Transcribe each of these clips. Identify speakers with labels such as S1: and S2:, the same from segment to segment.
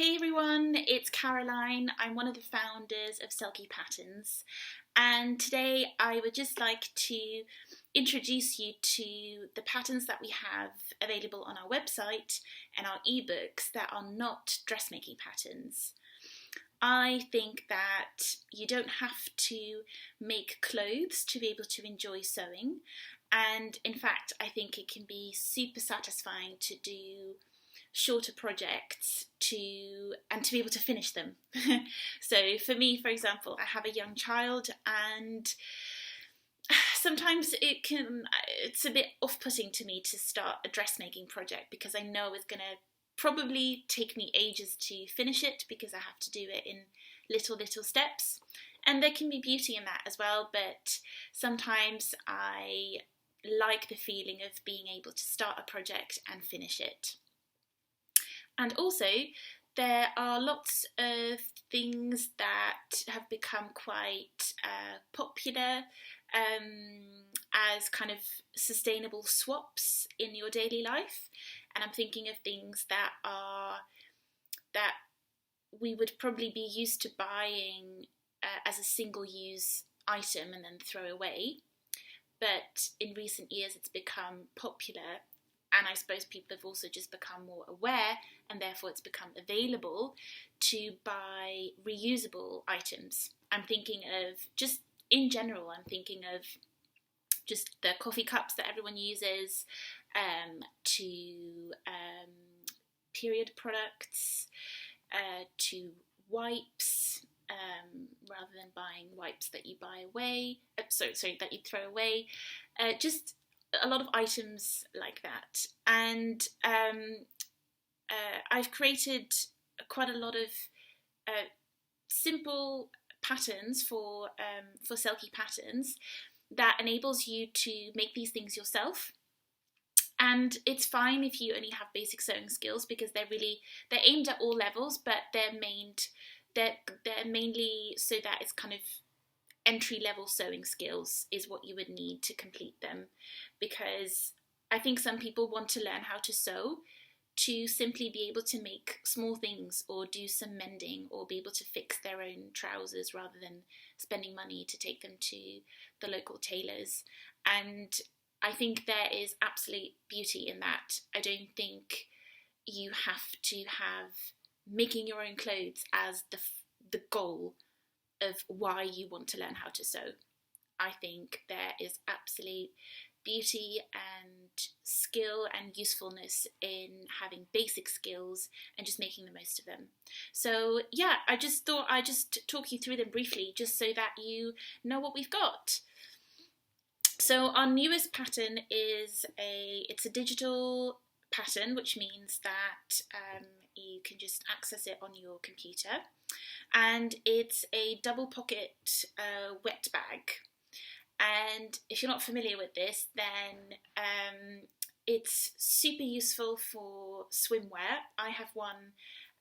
S1: Hey everyone, it's Caroline. I'm one of the founders of Selkie Patterns, and today I would just like to introduce you to the patterns that we have available on our website and our ebooks that are not dressmaking patterns. I think that you don't have to make clothes to be able to enjoy sewing, and in fact I think it can be super satisfying to do shorter projects to be able to finish them. So for me, for example, I have a young child, and sometimes it's a bit off-putting to me to start a dressmaking project because I know it's going to probably take me ages to finish it because I have to do it in little steps, and there can be beauty in that as well, but sometimes I like the feeling of being able to start a project and finish it. And also, there are lots of things that have become quite popular as kind of sustainable swaps in your daily life. And I'm thinking of things that we would probably be used to buying as a single-use item and then throw away. But in recent years, it's become popular. And I suppose people have also just become more aware, and therefore it's become available to buy reusable items. I'm thinking of just in general, I'm thinking of just the coffee cups that everyone uses, to period products, to wipes, rather than buying wipes that you buy away, that you throw away, just a lot of items like that. And I've created quite a lot of simple patterns for Selkie Patterns that enables you to make these things yourself. And it's fine if you only have basic sewing skills because they're aimed at all levels, but they're mainly so that it's kind of entry-level sewing skills is what you would need to complete them, because I think some people want to learn how to sew to simply be able to make small things or do some mending or be able to fix their own trousers rather than spending money to take them to the local tailors. And I think there is absolute beauty in that. I don't think you have to have making your own clothes as the goal of why you want to learn how to sew. I think there is absolute beauty and skill and usefulness in having basic skills and just making the most of them. So yeah, I just thought I'd just talk you through them briefly just so that you know what we've got. So our newest pattern is it's a digital pattern, which means that you can just access it on your computer. And it's a double pocket wet bag. And if you're not familiar with this, then it's super useful for swimwear. I have one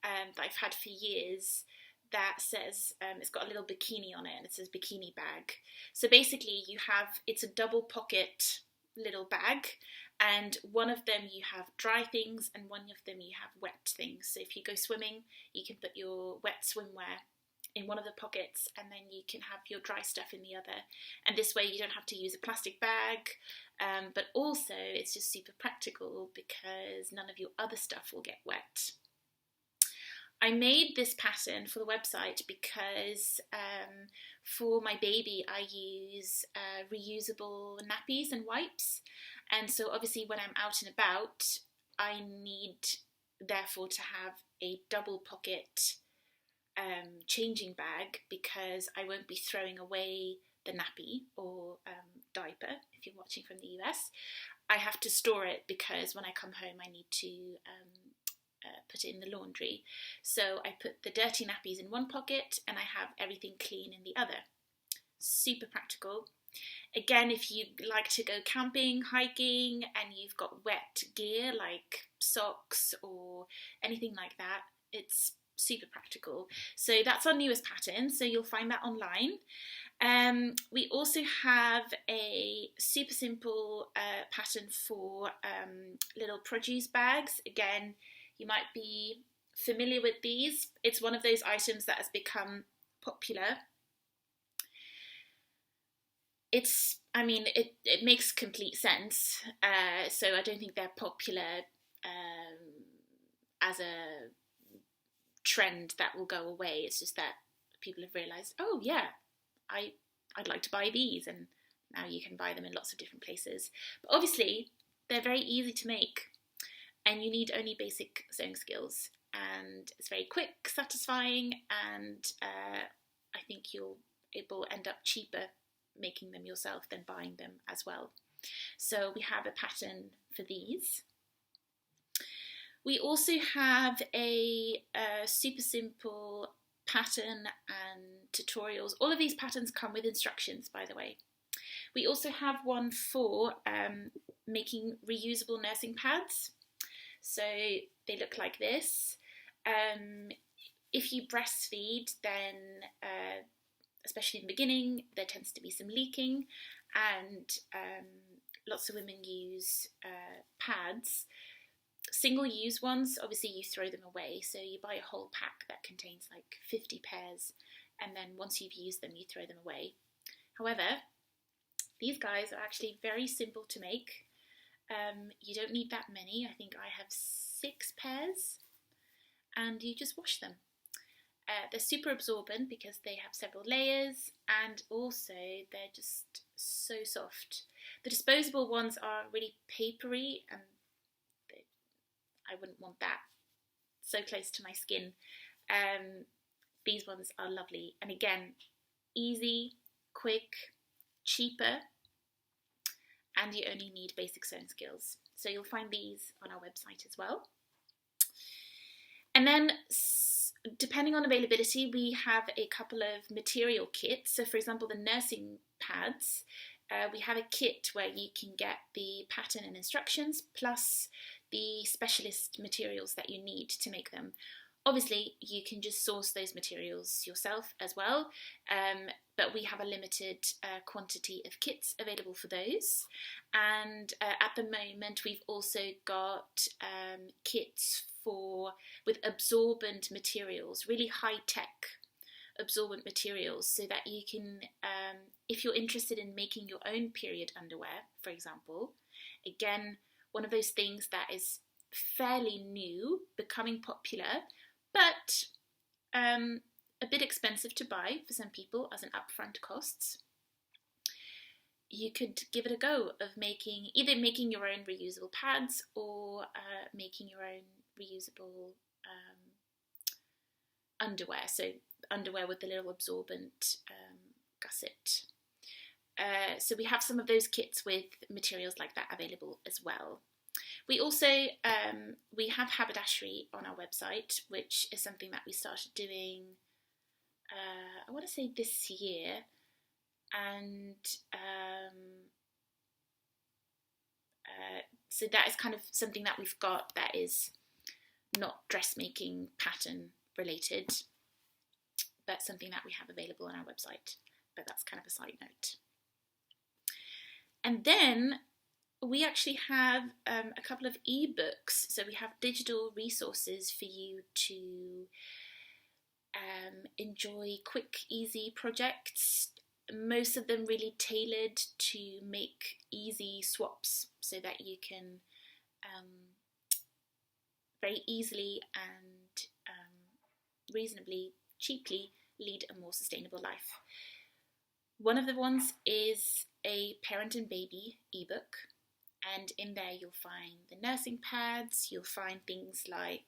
S1: that I've had for years that says, it's got a little bikini on it and it says bikini bag. So basically it's a double pocket little bag, and one of them you have dry things and one of them you have wet things. So if you go swimming, you can put your wet swimwear in one of the pockets and then you can have your dry stuff in the other. And this way you don't have to use a plastic bag, but also it's just super practical because none of your other stuff will get wet. I made this pattern for the website because for my baby I use reusable nappies and wipes, and so obviously when I'm out and about I need therefore to have a double pocket changing bag because I won't be throwing away the nappy or diaper if you're watching from the US. I have to store it because when I come home I need to put it in the laundry. So I put the dirty nappies in one pocket and I have everything clean in the other. Super practical. Again, if you like to go camping, hiking, and you've got wet gear like socks or anything like that, it's super practical. So that's our newest pattern, so you'll find that online. We also have a super simple pattern for little produce bags. Again, you might be familiar with these, it's one of those items that has become popular. It makes complete sense. So I don't think they're popular as a trend that will go away. It's just that people have realised, oh yeah, I'd like to buy these, and now you can buy them in lots of different places. But obviously, they're very easy to make, and you need only basic sewing skills. And it's very quick, satisfying, and I think it will end up cheaper making them yourself than buying them as well. So we have a pattern for these. We also have a super simple pattern and tutorials. All of these patterns come with instructions, by the way. We also have one for making reusable nursing pads. So they look like this. If you breastfeed, then especially in the beginning, there tends to be some leaking, and lots of women use pads. Single-use ones, obviously you throw them away, so you buy a whole pack that contains like 50 pairs, and then once you've used them, you throw them away. However, these guys are actually very simple to make. You don't need that many. I think I have 6 pairs, and you just wash them. They're super absorbent because they have several layers, and also they're just so soft. The disposable ones are really papery, and I wouldn't want that so close to my skin. These ones are lovely, and again, easy, quick, cheaper, and you only need basic sewing skills. So you'll find these on our website as well. And then, depending on availability, we have a couple of material kits. So for example, the nursing pads, we have a kit where you can get the pattern and instructions plus the specialist materials that you need to make them. Obviously, you can just source those materials yourself as well, but we have a limited quantity of kits available for those. And at the moment, we've also got kits with absorbent materials, really high-tech absorbent materials, so that you can, if you're interested in making your own period underwear, for example, again, one of those things that is fairly new, becoming popular, but a bit expensive to buy for some people as an upfront costs. You could give it a go of either making your own reusable pads or making your own reusable underwear. So underwear with the little absorbent gusset. So we have some of those kits with materials like that available as well. We also, we have Haberdashery on our website, which is something that we started doing, I want to say this year, and so that is kind of something that we've got that is not dressmaking pattern related, but something that we have available on our website, but that's kind of a side note. And then we actually have a couple of ebooks. So we have digital resources for you to enjoy quick, easy projects. Most of them really tailored to make easy swaps so that you can very easily and reasonably cheaply lead a more sustainable life. One of the ones is a parent and baby ebook. And in there you'll find the nursing pads, you'll find things like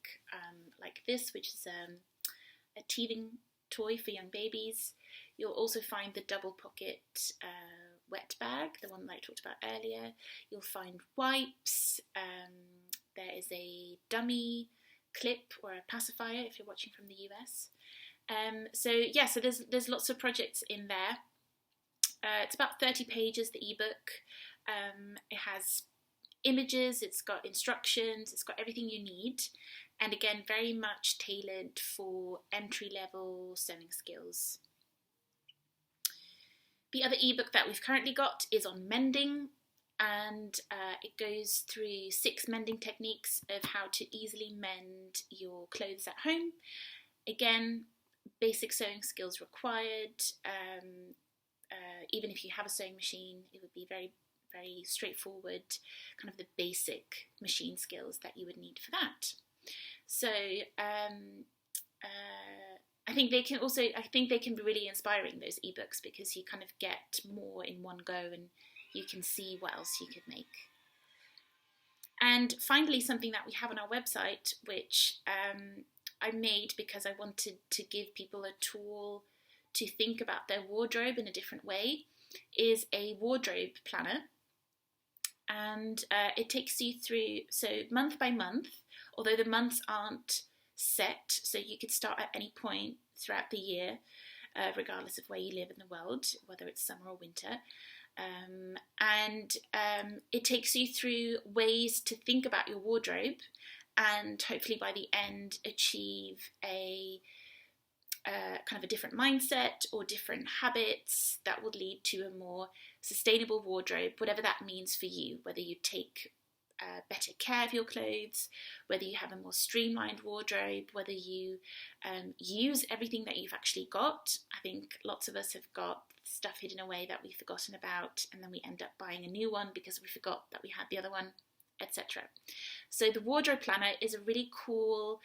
S1: this, which is a teething toy for young babies. You'll also find the double pocket wet bag, the one that I talked about earlier. You'll find wipes. There is a dummy clip or a pacifier if you're watching from the US. So there's lots of projects in there. It's about 30 pages, the ebook. It has images, it's got instructions, it's got everything you need, and again, very much tailored for entry-level sewing skills. The other ebook that we've currently got is on mending. and it goes through 6 mending techniques of how to easily mend your clothes at home. Again, basic sewing skills required. Even if you have a sewing machine, it would be very, very straightforward, kind of the basic machine skills that you would need for that. So I think they can be really inspiring, those ebooks, because you kind of get more in one go and you can see what else you could make. And finally, something that we have on our website, which I made because I wanted to give people a tool to think about their wardrobe in a different way, is a wardrobe planner. And it takes you through, so month by month, although the months aren't set, so you could start at any point throughout the year, regardless of where you live in the world, whether it's summer or winter. And it takes you through ways to think about your wardrobe, and hopefully by the end achieve a kind of a different mindset or different habits that will lead to a more sustainable wardrobe, whatever that means for you, whether you take better care of your clothes, whether you have a more streamlined wardrobe, whether you use everything that you've actually got. I think lots of us have got stuff hidden away that we've forgotten about, and then we end up buying a new one because we forgot that we had the other one, etc. So the wardrobe planner is a really cool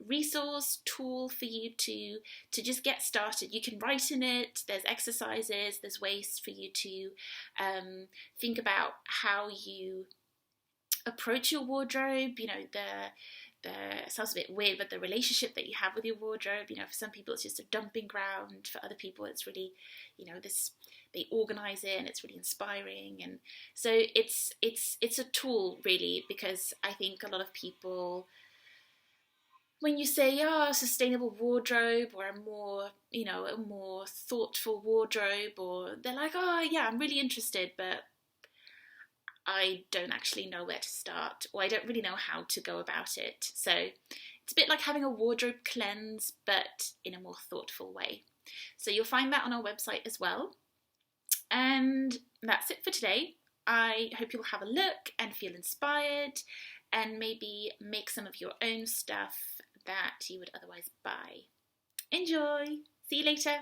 S1: resource tool for you to just get started. You can write in it, there's exercises, there's ways for you to think about how you approach your wardrobe, you know, it sounds a bit weird, but the relationship that you have with your wardrobe, you know, for some people it's just a dumping ground, for other people it's really, you know, they organize it and it's really inspiring. And so it's a tool really, because I think a lot of people, when you say, oh, sustainable wardrobe, or a more thoughtful wardrobe, or they're like, oh yeah, I'm really interested, but I don't actually know where to start, or I don't really know how to go about it. So it's a bit like having a wardrobe cleanse, but in a more thoughtful way. So you'll find that on our website as well. And that's it for today. I hope you'll have a look and feel inspired, and maybe make some of your own stuff that you would otherwise buy. Enjoy! See you later!